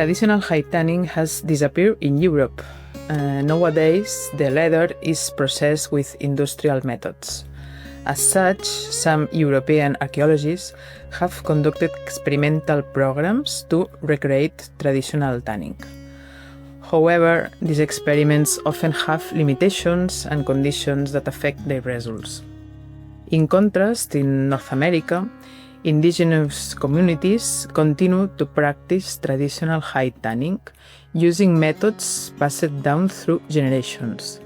Traditional hide tanning has disappeared in Europe. Nowadays, the leather is processed with industrial methods. As such, some European archaeologists have conducted experimental programs to recreate traditional tanning. However, these experiments often have limitations and conditions that affect their results. In contrast, in North America, indigenous communities continue to practice traditional hide tanning using methods passed down through generations.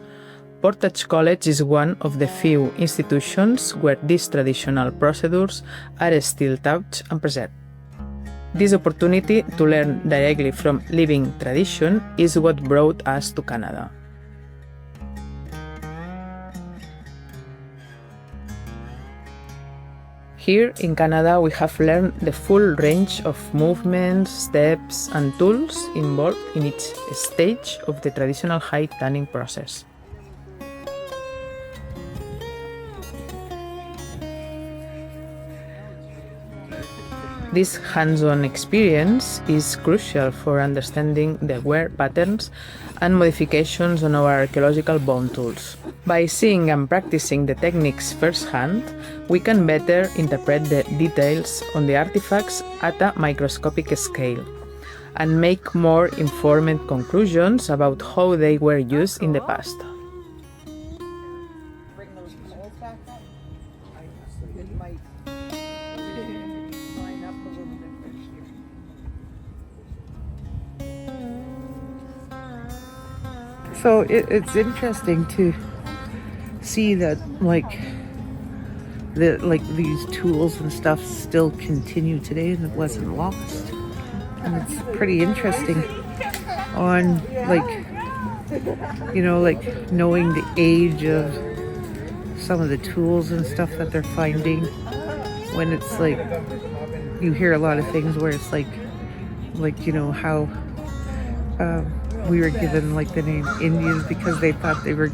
Portage College is one of the few institutions where these traditional procedures are still taught and preserved. This opportunity to learn directly from living tradition is what brought us to Canada. Here in Canada, we have learned the full range of movements, steps, and tools involved in each stage of the traditional hide tanning process. This hands-on experience is crucial for understanding the wear patterns and modifications on our archaeological bone tools. By seeing and practicing the techniques firsthand, we can better interpret the details on the artifacts at a microscopic scale and make more informed conclusions about how they were used in the past. So it's interesting to see that these tools and stuff still continue today and it wasn't lost. And it's pretty interesting on knowing the age of some of the tools and stuff that they're finding, when it's you hear a lot of things where it's how we were given the name Indians because they thought they were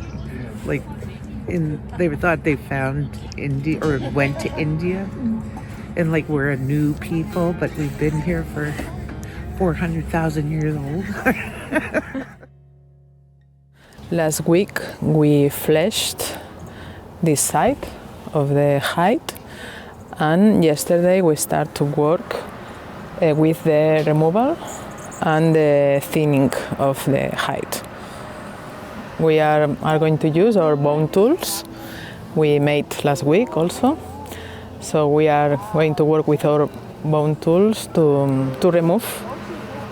thought they found India or went to India, and we're a new people, but we've been here for 400,000 years old. Last week we fleshed this side of the hide, and yesterday we start to work with the removal and the thinning of the hide. We are going to use our bone tools we made last week also. So we are going to work with our bone tools to remove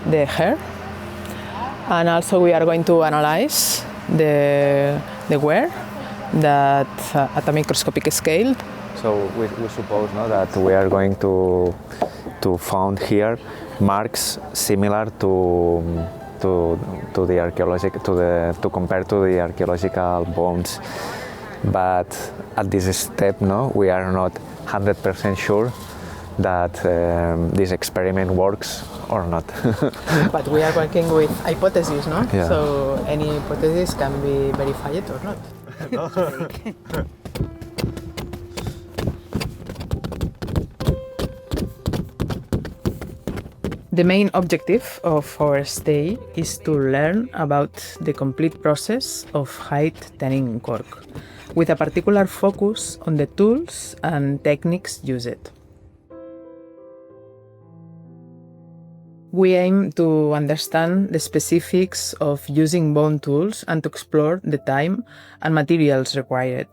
the hair. And also we are going to analyze the wear that at a microscopic scale. So we suppose that we are going to found here marks similar to the archaeological to compare to the archaeological bones, but at this step, we are not 100% sure that this experiment works or not. But we are working with hypotheses, no? Yeah. So any hypothesis can be verified or not. The main objective of our stay is to learn about the complete process of hide tanning in Cork, with a particular focus on the tools and techniques used. We aim to understand the specifics of using bone tools and to explore the time and materials required,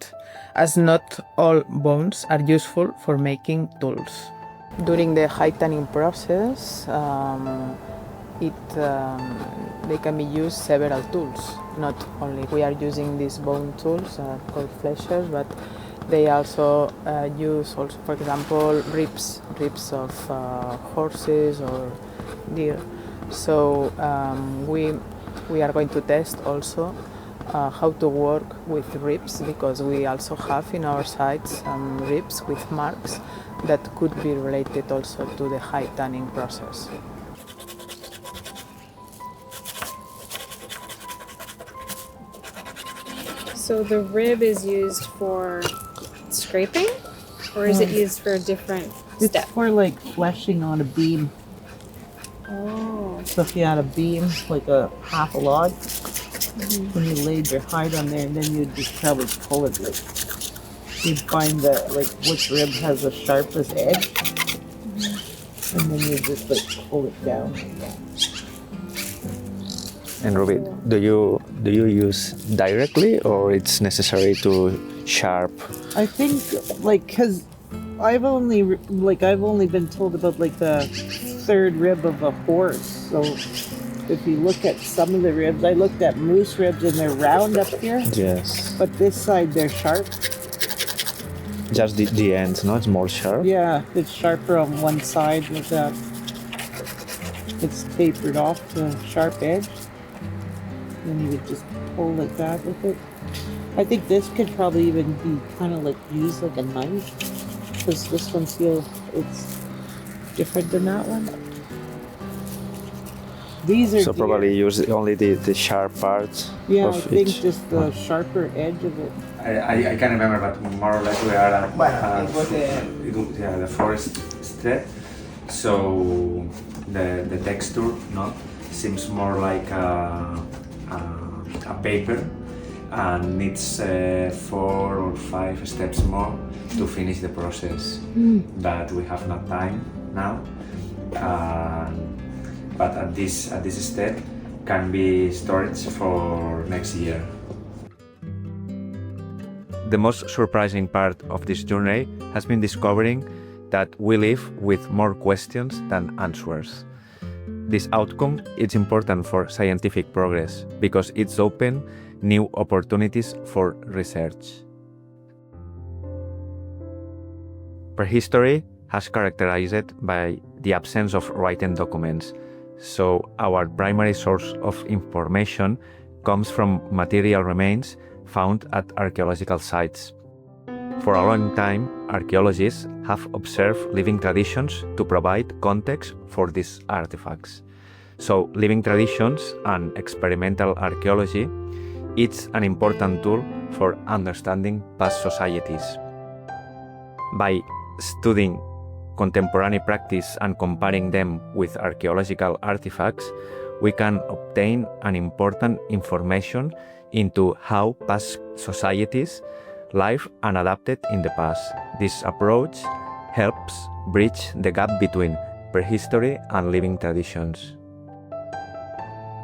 as not all bones are useful for making tools. During the hide tanning process, they can be used several tools. Not only we are using these bone tools called fleshers, but they also use, for example, ribs of horses or deer. So we are going to test also how to work with ribs, because we also have in our sites some ribs with marks that could be related also to the hide tanning process. So the rib is used for scraping, or is it used for a different step? It's for fleshing on a beam. Oh. So if you had a beam, like a half a log, when you laid your hide on there, and then you'd just probably pull it like, you'd find that like which rib has the sharpest edge, and then you just like pull it down. And Ruby, do you use directly, or it's necessary to sharp? I think like because I've only been told about like the third rib of a horse. So if you look at some of the ribs, I looked at moose ribs and they're round up here. Yes. But this side they're sharp. Just the ends, no? It's more sharp. Yeah, it's sharper on one side with that. It's tapered off to a sharp edge. Then you would just pull like that with it. I think this could probably even be kind of like used like a knife, because this one it's different than that one. These are So probably use only the sharp parts. Yeah, of I think each. just the sharper edge of it. I can't remember, but more or less we are at the forest straight. So the texture, no, seems more like a paper, and needs 4 or 5 steps more to finish the process. But we have not time now. But at this step can be storage for next year. The most surprising part of this journey has been discovering that we live with more questions than answers. This outcome is important for scientific progress because it's open new opportunities for research. Prehistory has characterized by the absence of written documents, so our primary source of information comes from material remains found at archaeological sites. For a long time, archaeologists have observed living traditions to provide context for these artifacts. So, living traditions and experimental archaeology is an important tool for understanding past societies. By studying contemporary practice and comparing them with archaeological artifacts, we can obtain an important information into how past societies lived and adapted in the past. This approach helps bridge the gap between prehistory and living traditions.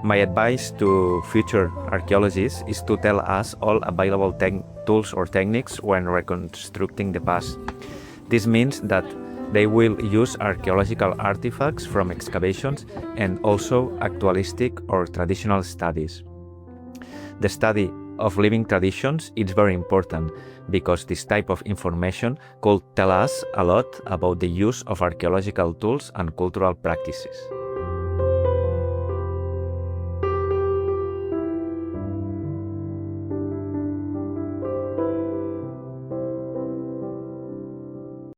My advice to future archaeologists is to tell us all available tools or techniques when reconstructing the past. This means that they will use archaeological artifacts from excavations and also actualistic or traditional studies. The study of living traditions is very important because this type of information could tell us a lot about the use of archaeological tools and cultural practices.